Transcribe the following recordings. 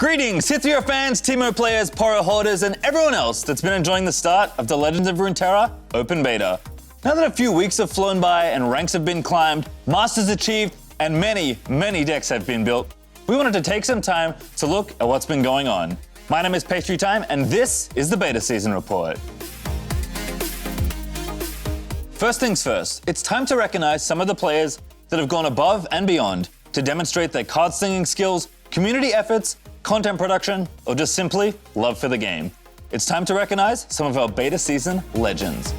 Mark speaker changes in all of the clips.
Speaker 1: Greetings, Hithria fans, Teemo players, Poro holders, and everyone else that's been enjoying the start of the Legends of Runeterra Open Beta. Now that a few weeks have flown by and ranks have been climbed, masters achieved, and many decks have been built, we wanted to take some time to look at what's been going on. My name is Pastrytime, and this is the Beta Season Report. First things first, it's time to recognize some of the players that have gone above and beyond to demonstrate their card slinging skills, community efforts, content production, or just simply love for the game. It's time to recognize some of our Beta Season legends.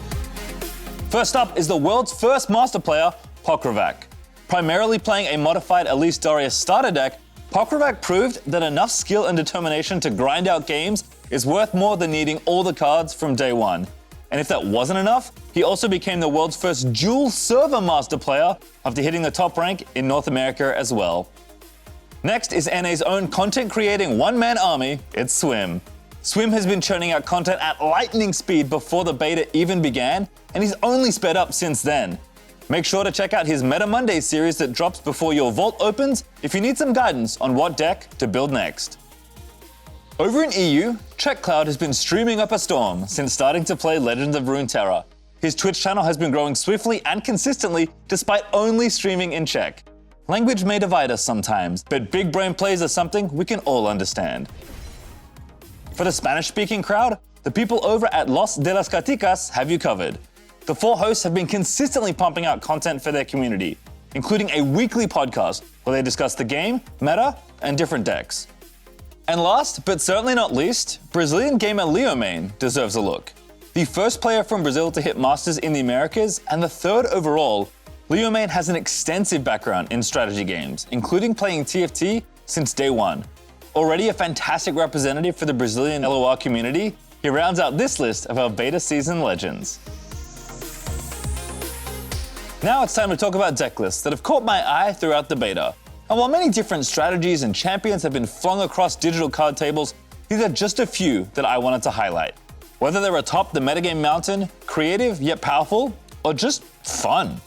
Speaker 1: First up is the world's first master player, Pokrovac. Primarily playing a modified Elise Darius starter deck, Pokrovac proved that enough skill and determination to grind out games is worth more than needing all the cards from day one. And if that wasn't enough, he also became the world's first dual server master player after hitting the top rank in North America as well. Next is NA's own content-creating one-man army, it's Swim. Swim has been churning out content at lightning speed before the beta even began, and he's only sped up since then. Make sure to check out his Meta Monday series that drops before your vault opens if you need some guidance on what deck to build next. Over in EU, CheckCloud has been streaming up a storm since starting to play Legends of Runeterra. His Twitch channel has been growing swiftly and consistently despite only streaming in Czech. Language may divide us sometimes, but big brain plays are something we can all understand. For the Spanish-speaking crowd, the people over at Los de las Caticas have you covered. The four hosts have been consistently pumping out content for their community, including a weekly podcast where they discuss the game, meta, and different decks. And last, but certainly not least, Brazilian gamer Leomane deserves a look. The first player from Brazil to hit Masters in the Americas and the third overall, Leomane has an extensive background in strategy games, including playing TFT since day one. Already a fantastic representative for the Brazilian LOR community, he rounds out this list of our Beta Season legends. Now it's time to talk about deck lists that have caught my eye throughout the beta. And while many different strategies and champions have been flung across digital card tables, these are just a few that I wanted to highlight. Whether they're atop the metagame mountain, creative yet powerful, or just fun.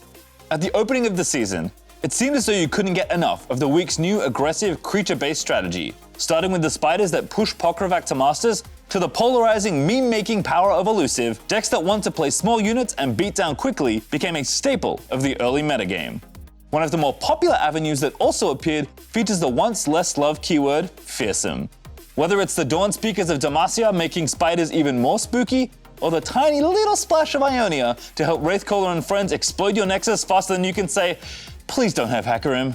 Speaker 1: At the opening of the season, it seemed as though you couldn't get enough of the week's new aggressive creature-based strategy, starting with the spiders that push Pokrovac to Masters, to the polarizing meme-making power of Elusive, decks that want to play small units and beat down quickly became a staple of the early metagame. One of the more popular avenues that also appeared features the once less loved keyword, fearsome. Whether it's the Dawn Speakers of Demacia making spiders even more spooky, or the tiny little splash of Ionia to help Wraithcaller and friends explode your Nexus faster than you can say, please don't have Hackerim.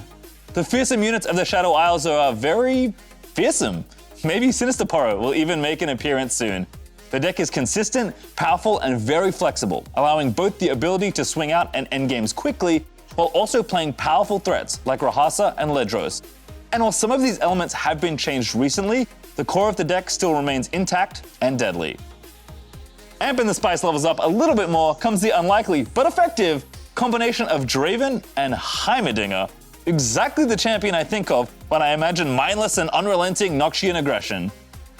Speaker 1: The fearsome units of the Shadow Isles are very fearsome. Maybe Sinister Poro will even make an appearance soon. The deck is consistent, powerful, and very flexible, allowing both the ability to swing out and end games quickly, while also playing powerful threats like Rahasa and Ledros. And while some of these elements have been changed recently, the core of the deck still remains intact and deadly. Amping the spice levels up a little bit more comes the unlikely, but effective, combination of Draven and Heimerdinger. Exactly the champion I think of when I imagine mindless and unrelenting Noxian aggression.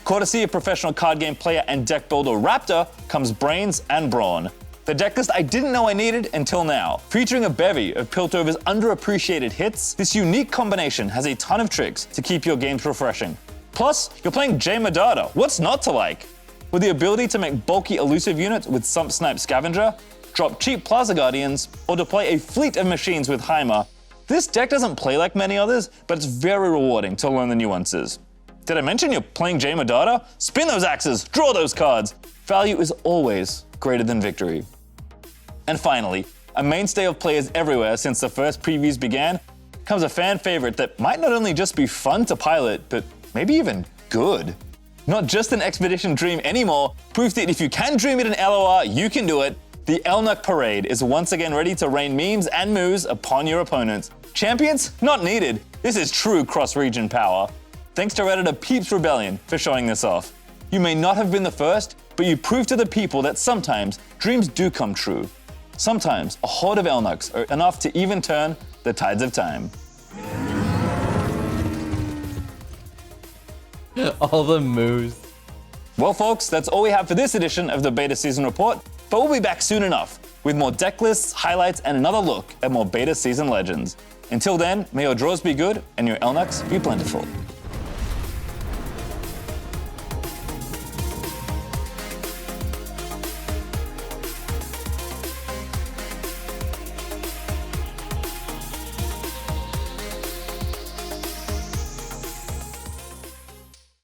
Speaker 1: Courtesy of professional card game player and deck builder Raptor comes Brains and Brawn. The deck list I didn't know I needed until now. Featuring a bevy of Piltover's underappreciated hits, this unique combination has a ton of tricks to keep your games refreshing. Plus, you're playing Jay Madada, what's not to like? With the ability to make bulky elusive units with Sump Snipe Scavenger, drop cheap Plaza Guardians, or deploy a fleet of machines with Heimer, this deck doesn't play like many others, but it's very rewarding to learn the nuances. Did I mention you're playing Jay Madada? Spin those axes, draw those cards. Value is always greater than victory. And finally, a mainstay of players everywhere since the first previews began, comes a fan favorite that might not only just be fun to pilot, but maybe even good. Not just an expedition dream anymore, proof that if you can dream it in LOR, you can do it. The Elnuck Parade is once again ready to rain memes and moves upon your opponents. Champions? Not needed. This is true cross-region power. Thanks to Redditor Peeps Rebellion for showing this off. You may not have been the first, but you prove to the people that sometimes dreams do come true. Sometimes a horde of Elnucks are enough to even turn the tides of time.
Speaker 2: All the moves.
Speaker 1: Well folks, that's all we have for this edition of the Beta Season Report, but we'll be back soon enough with more deck lists, highlights, and another look at more Beta Season legends. Until then, may your draws be good and your Elnucks be plentiful.